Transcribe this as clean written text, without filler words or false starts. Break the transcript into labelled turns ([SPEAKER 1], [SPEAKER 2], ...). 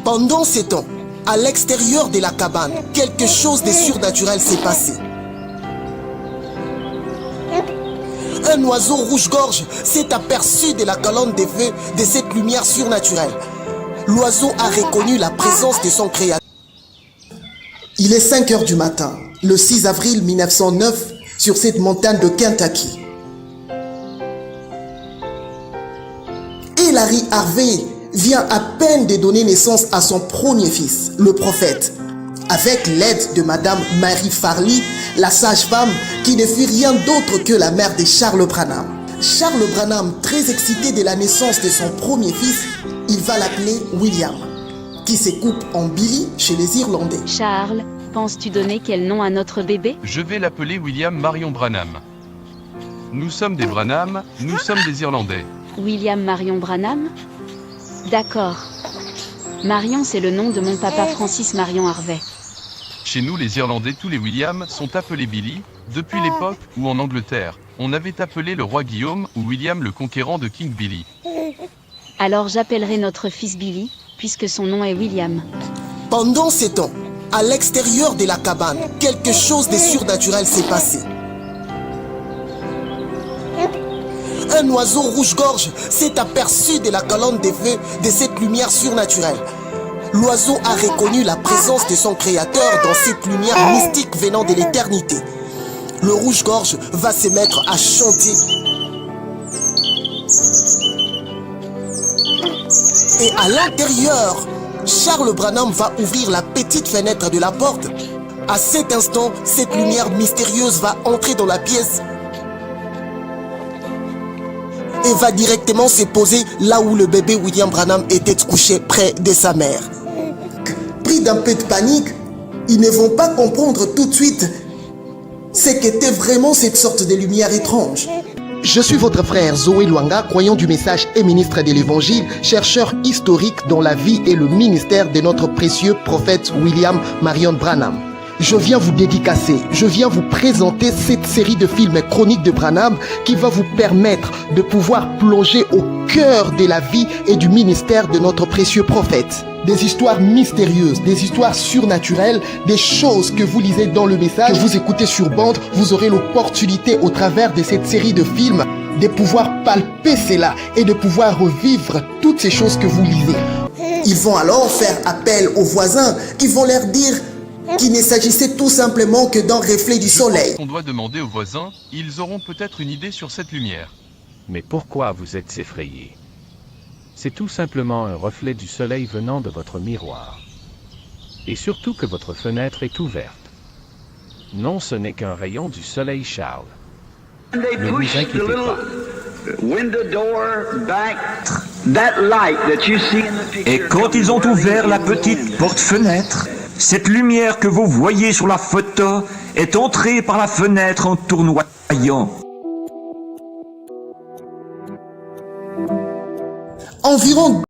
[SPEAKER 1] Pendant ces temps, à l'extérieur de la cabane, quelque chose de surnaturel s'est passé. Un oiseau rouge-gorge s'est aperçu de la colonne de feu de cette lumière surnaturelle. L'oiseau a reconnu la présence de son créateur. Il est 5 heures du matin, le 6 avril 1909, sur cette montagne de Kentucky. Et Larry Harvey vient à peine de donner naissance à son premier fils, le prophète, avec l'aide de Madame Mary Farley, la sage-femme qui ne fut rien d'autre que la mère de Charles Branham. Charles Branham, très excité de la naissance de son premier fils, il va l'appeler William, qui se coupe en Billy chez les Irlandais.
[SPEAKER 2] Charles, penses-tu donner quel nom à notre bébé?
[SPEAKER 3] Je vais l'appeler William Marion Branham. Nous sommes des Branham, nous sommes des Irlandais.
[SPEAKER 2] William Marion Branham? D'accord. Marion, c'est le nom de mon papa Francis Marion Harvey.
[SPEAKER 3] Chez nous les Irlandais, tous les Williams sont appelés Billy, depuis l'époque où en Angleterre, on avait appelé le roi Guillaume ou William le conquérant de King Billy.
[SPEAKER 2] Alors j'appellerai notre fils Billy, puisque son nom est William.
[SPEAKER 1] Pendant ces temps, à l'extérieur de la cabane, quelque chose de surnaturel s'est passé. Un oiseau rouge-gorge s'est aperçu de la colonne de feu de cette lumière surnaturelle. L'oiseau a reconnu la présence de son créateur dans cette lumière mystique venant de l'éternité. Le rouge-gorge va se mettre à chanter. Et à l'intérieur, Charles Branham va ouvrir la petite fenêtre de la porte. À cet instant, cette lumière mystérieuse va entrer dans la pièce et va directement se poser là où le bébé William Branham était couché près de sa mère. Pris d'un peu de panique, ils ne vont pas comprendre tout de suite ce qu'était vraiment cette sorte de lumière étrange. Je suis votre frère Zoé Luanga, croyant du message et ministre de l'Évangile, chercheur historique dans la vie et le ministère de notre précieux prophète William Marion Branham. Je viens vous dédicacer, je viens vous présenter cette série de films chroniques de Branham qui va vous permettre de pouvoir plonger au cœur de la vie et du ministère de notre précieux prophète. Des histoires mystérieuses, des histoires surnaturelles, des choses que vous lisez dans le message, que vous écoutez sur bande, vous aurez l'opportunité au travers de cette série de films de pouvoir palper cela et de pouvoir revivre toutes ces choses que vous lisez. Ils vont alors faire appel aux voisins qui vont leur dire qu'il ne s'agissait tout simplement que d'un reflet du soleil.
[SPEAKER 3] On doit demander aux voisins, ils auront peut-être une idée sur cette lumière.
[SPEAKER 4] Mais pourquoi vous êtes effrayé? C'est tout simplement un reflet du soleil venant de votre miroir. Et surtout que votre fenêtre est ouverte. Non, ce n'est qu'un rayon du soleil, Charles. Ne vous inquiétez pas.
[SPEAKER 5] Et quand ils ont ouvert la petite porte-fenêtre, cette lumière que vous voyez sur la photo est entrée par la fenêtre en tournoyant.
[SPEAKER 1] Environ